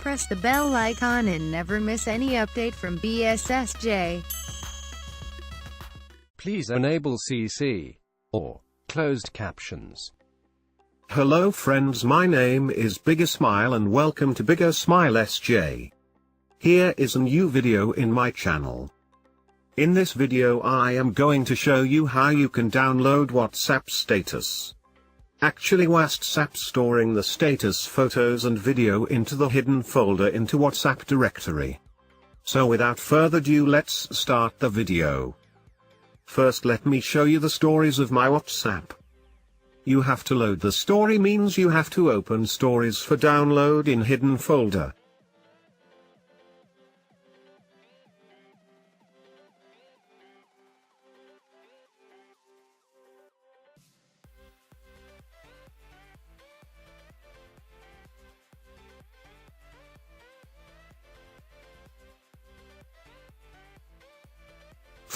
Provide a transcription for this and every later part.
press the bell icon and never miss any update from BSSJ. Please enable CC or closed captions. Hello friends, my name is Bigger Smile and welcome to Bigger Smile SJ. Here is a new video in my channel. In this video I am going to show you how you can download WhatsApp status. Actually WhatsApp storing the status photos and video into the hidden folder into WhatsApp directory. So without further ado, let's start the video. First let me show you the stories of my WhatsApp. You have to load the story means you have to open stories for download in hidden folder.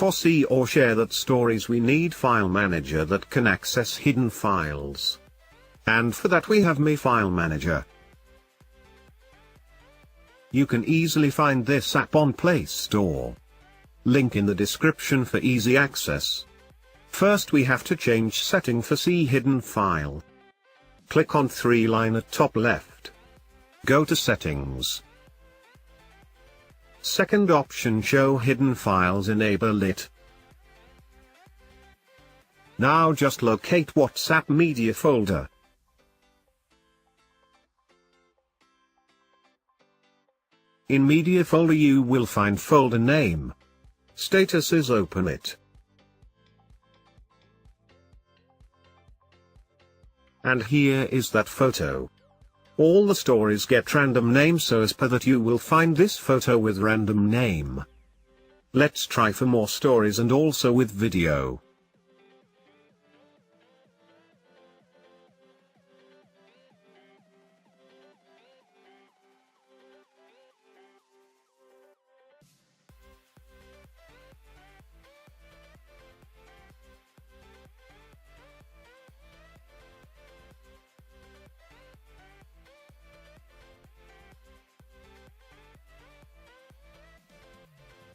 For see or share that stories we need file manager that can access hidden files. And for that we have My File Manager. You can easily find this app on Play Store. Link in the description for easy access. First we have to change setting for see hidden file. Click on 3 line at top left. Go to settings. Second option show hidden files, enable it. Now just locate WhatsApp media folder. In media folder you will find folder name. Status is open it. And here is that photo. All the stories get random names, so as per that you will find this photo with random name. Let's try for more stories and also with video.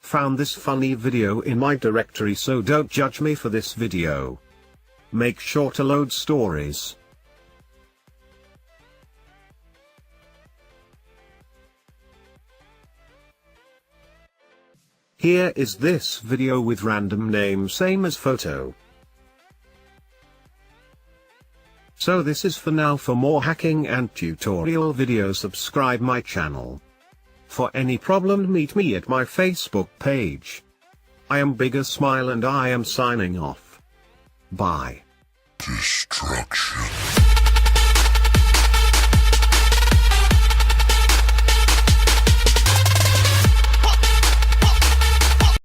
Found this funny video in my directory, so don't judge me for this video. Make sure to load stories. Here is this video with random name same as photo. So this is for now. For more hacking and tutorial videos subscribe my channel. For any problem meet me at my Facebook page. I am Bigger Smile and I am signing off. Bye. Destruction.